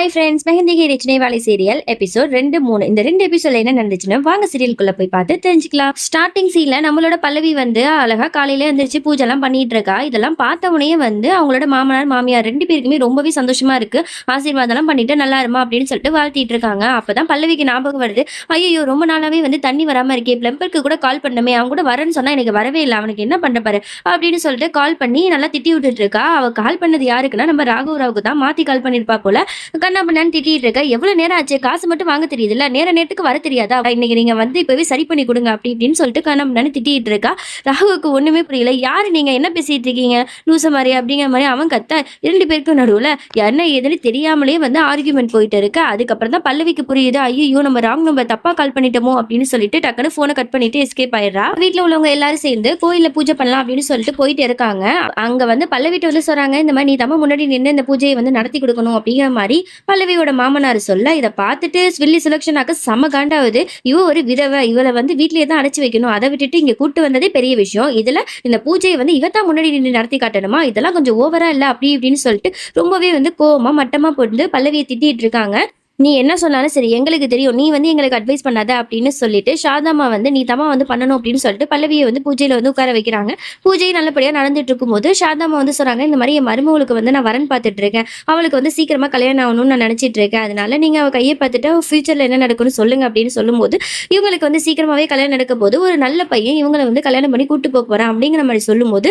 Hi friends, மெஹந்திகி ரிச்னே வாலி சீரியல் எபிசோட் 2, 3 இந்த 2 எபிசோட்ல என்ன நடந்துச்சுன்னு வாங்க சீரியலுக்குள்ள போய் பார்த்து தெரிஞ்சுக்கலாம். ஸ்டார்டிங் சீன்ல நம்மளோட பல்லவி வந்து அழகா காலையில எந்திரிச்சு பூஜை எல்லாம் பண்ணிட்டு இருக்கா. இதெல்லாம் பார்த்த உடனே வந்து அவங்களோட மாமனார் மாமியார் 2 பேருக்குமே ரொம்பவே சந்தோஷமா இருக்கு. ஆசீர்வாதம் எல்லாம் பண்ணிட்டு நல்லா இருமா அப்படின்னு சொல்லிட்டு வாழ்த்திட்டு இருக்காங்க. அப்பதான் பல்லவிக்கு ஞாபகம் வருது, ஐயோ ரொம்ப நாளாவே வந்து தண்ணி வராம இருக்கே, பிளம்பருக்கு கூட கால் பண்ணமே, அவங்க கூட வரேன்னு சொன்னா எனக்கு வரவே இல்லை, அவனுக்கு என்ன பண்ண பாரு அப்படின்னு சொல்லிட்டு கால் பண்ணி நல்லா திட்டி விட்டுட்டு இருக்கா. அவ கால் பண்ணது யாருக்குன்னா நம்ம ராகவராவுக்கு தான். மாத்தி கால் பண்ணிருப்பா போல. கண்ணா பண்ணான்னு திட்டிட்டு இருக்க. எவ்வளவு நேரம் ஆச்சு, காசு மட்டும் வாங்க தெரியுதுல்ல, நேரத்துக்கு வர தெரியாதா, இன்னைக்கு நீங்க வந்து இப்பவே சரி பண்ணி கொடுங்க அப்படி இப்படின்னு சொல்லிட்டு கண்ணா பண்ணான்னு திட்டிட்டு இருக்கா. ராகுவுக்கு ஒண்ணுமே புரியல. யாரு நீங்க, என்ன பேசிட்டு இருக்கீங்க லூச மாதிரி அப்படிங்கிற மாதிரி அவன் கத்த. 2 பேருக்கும் நடுவுல என்ன ஏதுன்னு தெரியாமலே வந்து ஆர்கியூமெண்ட் போயிட்டு இருக்கு. அதுக்கப்புறம் தான் பல்லவிக்கு புரியுது, ஐயோ நம்ம ராங் நம்பர் தப்பா கால் பண்ணிட்டோமோ அப்படின்னு சொல்லிட்டு டக்குன்னு போனை கட் பண்ணிட்டு எஸ்கேப் ஆயிடுறா. வீட்டுல உள்ளவங்க எல்லாரும் சேர்ந்து கோயில்ல பூஜை பண்ணலாம் அப்படின்னு சொல்லிட்டு போயிட்டு இருக்காங்க. அங்க வந்து பல்லவிட்டு வந்து சொல்றாங்க, இந்த மாதிரி நீ தம்ம முன்னாடி நின்று இந்த பூஜையை வந்து நடத்தி கொடுக்கணும் அப்படிங்கிற மாதிரி பல்லவியோட மாமனார் சொல்ல, இதை பார்த்துட்டு ஸ்வில்லி சுலக்ஷனாக்கு செம காண்டாவது. இவ ஒரு விதவை, இவளை வந்து வீட்லயே தான் அடைச்சு வைக்கணும், அதை விட்டுட்டு இங்க கூட்டு வந்ததே பெரிய விஷயம், இதுல இந்த பூஜையை வந்து இவத்தான் முன்னாடி நின்று நடத்தி காட்டணுமா, இதெல்லாம் கொஞ்சம் ஓவரா இல்ல அப்படி இப்படின்னு சொல்லிட்டு ரொம்பவே வந்து கோவமா மட்டமா போட்டு பல்லவியை திட்டிட்டு இருக்காங்க. நீ என்ன சொன்னாலும் சரி, எங்களுக்கு தெரியும், நீ வந்து எங்களுக்கு அட்வைஸ் பண்ணாத அப்படின்னு சொல்லிட்டு சாரதாமா வந்து நீ தம்மா வந்து பண்ணணும் அப்படின்னு சொல்லிட்டு பல்லவியை வந்து பூஜையில வந்து உட்கார வைக்கிறாங்க. பூஜை நல்லபடியா நடந்துட்டு இருக்கும்போது சாரதாமா வந்து சொல்றாங்க, இந்த மாதிரி என் மருமகளுக்கு வந்து நான் வரன் பார்த்துட்டு இருக்கேன், அவளுக்கு வந்து சீக்கிரமா கல்யாணம் ஆகணும்னு நான் நினைச்சிட்டு இருக்கேன், அதனால நீங்க அவ கையை பார்த்துட்டு ஃபியூச்சர்ல என்ன நடக்கும்னு சொல்லுங்க அப்படின்னு சொல்லும்போது, இவங்களுக்கு வந்து சீக்கிரமாவே கல்யாணம் நடக்க போது ஒரு நல்ல பையன் இவங்களை வந்து கல்யாணம் பண்ணி கூட்டு போக போறான் அப்படிங்கிற மாதிரி சொல்லும்போது,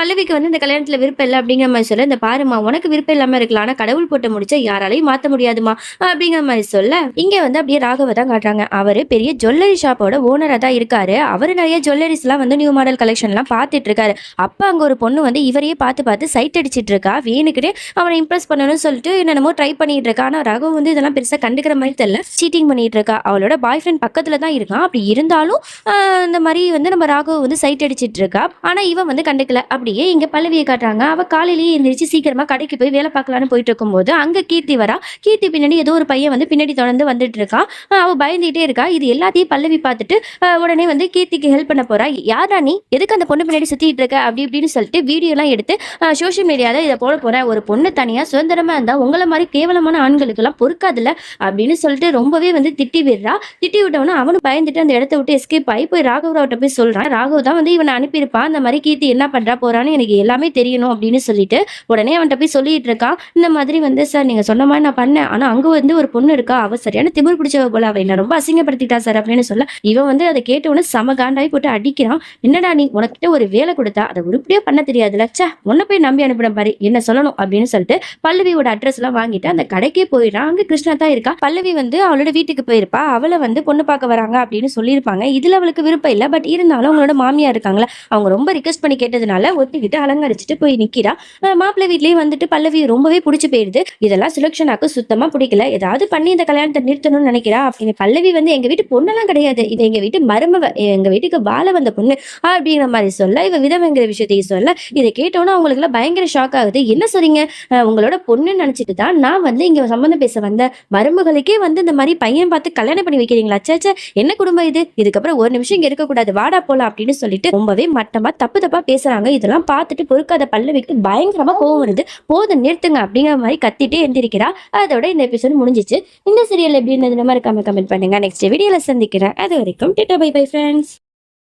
பல்லவிக்கு வந்து இந்த கல்யாணத்துல விருப்பம் இல்லை அப்படிங்கிற மாதிரி சொல்ல, இந்த பாருமா உனக்கு விருப்பம் இல்லாம இருக்கலாம், ஆனா கடவுள் போட்ட முடிச்சா யாராலையும் மாத்த முடியாதுமா அப்படிங்கிற மாதிரி சொல்ல, இங்க வந்து அப்படியே ராகவ தான் காட்டுறாங்க. அவரு பெரிய ஜுவல்லரி ஷாப்போட ஓனரா தான் இருக்காரு. அவரு நிறைய ஜுவல்லரிஸ் எல்லாம் வந்து நியூ மாடல் கலெக்ஷன் எல்லாம் பார்த்துட்டு இருக்காரு. அப்ப அங்க ஒரு பொண்ணு வந்து இவரையே பார்த்து சைட் அடிச்சிட்டு இருக்கா. வேணுக்கிட்டே அவனை இம்ப்ரெஸ் பண்ணணும்னு சொல்லிட்டு என்னென்னமோ ட்ரை பண்ணிட்டு இருக்கா. ஆனா ராகவ வந்து இதெல்லாம் பெருசா கண்டுக்கிற மாதிரி தெரியல. சீட்டிங் பண்ணிட்டு இருக்கா. அவளோட பாய் ஃப்ரெண்ட் பக்கத்துல தான் இருக்கான். அப்படி இருந்தாலும் இந்த மாதிரி வந்து நம்ம ராகவ வந்து சைட் அடிச்சிட்டு இருக்கா. ஆனா இவன் வந்து கண்டுக்கல. அப்படியே இங்க பல்லவியை காட்டுறாங்க. அவ காலையிலேயே எந்திரிச்சு சீக்கிரமா கடைக்கு போய் வேலை பார்க்கலான்னு போயிட்டு இருக்கும்போது அங்க கீர்த்தி வரா. கீர்த்தி பின்னாடி ஏதோ ஒரு பையன் வந்து பின்னாடி தொடர்ந்து வந்துட்டு இருக்கான். அவ பயந்துட்டே இருக்கா. இது எல்லாத்தையும் பல்லவி பார்த்துட்டு உடனே வந்து கீர்த்திக்கு ஹெல்ப் பண்ண போறா. யாரா நீ, எதுக்கு அந்த பொண்ணு பின்னாடி சுத்திட்டு இருக்க அப்படி இப்படின்னு சொல்லிட்டு வீடியோ எல்லாம் எடுத்து சோசியல் மீடியால இதை போட போறேன். ஒரு பொண்ணு தனியா சுதந்திரமா இருந்தா உங்களை மாதிரி கேவலமான ஆண்களுக்கு எல்லாம் பொறுக்காதுல அப்படின்னு சொல்லிட்டு ரொம்பவே வந்து திட்டி விடுறா. திட்டி விட்டவன அவனும் பயந்துட்டு அந்த இடத்த விட்டு எஸ்கேப் ஆகி போய் ராகவராவிட்ட போய் சொல்றான். ராகவ் தான் வந்து இவனை அனுப்பியிருப்பான், அந்த மாதிரி கீர்த்தி என்ன பண்றா போறான்னு எனக்கு எல்லாமே தெரியணும் அப்படின்னு சொல்லிட்டு உடனே அவன்கிட்ட போய் சொல்லிட்டு இருக்கான். இந்த மாதிரி வந்து சார் நீங்க சொன்ன மாதிரி நான் பண்ணேன், ஆனா அங்க வந்து ஒரு பொண்ணு இருக்கா, அவ சரியான திமிர் பிடிச்சவ போல, அவ என்ன ரொம்ப அசிங்கப்படுத்திட்டா சார் அப்படின்னு சொல்ல, இவன் வந்து அதை கேட்ட உடனே சம காண்டாய் போட்டு அடிக்கிறான். என்னடா நீ, உனக்கிட்ட ஒரு வேலை கொடுத்தா அதை உருப்படியா பண்ண தெரியாதுல, சே உன்னை போய் நம்பி அனுப்பின பாரு, என்ன சொல்லணும் அப்படின்னு சொல்லிட்டு பல்லவியோட அட்ரஸ் எல்லாம் வாங்கிட்டு அந்த கடைக்கே போயிடான். அங்க கிருஷ்ணா தான் இருக்கா. பல்லவி வந்து அவளோட வீட்டுக்கு போயிருப்பா. அவளை வந்து பொண்ணு பார்க்க வராங்க அப்படின்னு சொல்லியிருப்பாங்க. இதுல அவளுக்கு விருப்பம் இல்லை. பட் இருந்தாலும் அவங்களோட மாமியா இருக்காங்களா, அவங்க ரொம்ப ரிக்வெஸ்ட் பண்ணி கேட்டதுனால ஒத்திக்கிட்டு அலங்கரிச்சுட்டு போய் நிக்கிறா. மாப்பிள்ளை வீட்லயே வந்துட்டு பல்லவி ரொம்பவே பிடிச்சி போயிருது. இதெல்லாம் சுலக்ஷனாக்கு சுத்தமா பிடிக்கல. ஏதாவது பண்ணி இந்த கல்யாணத்தை நிறுத்தணும்னு நினைக்கிறா. அப்படின்னு பல்லவி வந்து எங்க வீட்டு பொண்ணெல்லாம் கிடையாது, இது எங்க வீட்டு மருமவ, எங்க வீட்டுக்கு வாழ வந்த பொண்ணு அப்படிங்கிற மாதிரி சொல்ல, இவ விதவைங்கிற விஷயத்தையும் சொல்ல, இதை கேட்டோன்னா அவங்களுக்கு எல்லாம் பயங்கர ஷாக் ஆகுது. என்ன சொல்றீங்க, உங்களோட பொண்ணுன்னு நினைச்சிட்டு தான் நான் வந்து இங்க சம்மந்தம் பேச வந்த, மருமகளுக்கே வந்து இந்த மாதிரி பையன் பார்த்து கல்யாணம் பண்ணி வைக்கிறீங்களா, சேச்சே என்ன குடும்பம் இது, இதுக்கப்புறம் ஒரு நிமிஷம் இங்க இருக்கக்கூடாது, வாடா போலாம் அப்படின்னு சொல்லிட்டு ரொம்பவே மட்டமா தப்பா பேசுறாங்க. இதெல்லாம் பார்த்துட்டு பொறுக்காத பல்லவிக்கு பயங்கரமா கோவம் வருது. போதும் நிறுத்துங்க அப்படிங்கிற மாதிரி கத்திட்டே எழுந்திருக்கிறா. அதோட இந்த எபிசோட் முடிஞ்சிச்சு. இந்த சீரியல் எப்படி இருந்தது நம்ம கமெண்ட் பண்ணுங்க. நெக்ஸ்ட் வீடியோல சந்திக்கிறேன். அது வரைக்கும் டாடா பை பை ஃப்ரெண்ட்ஸ்.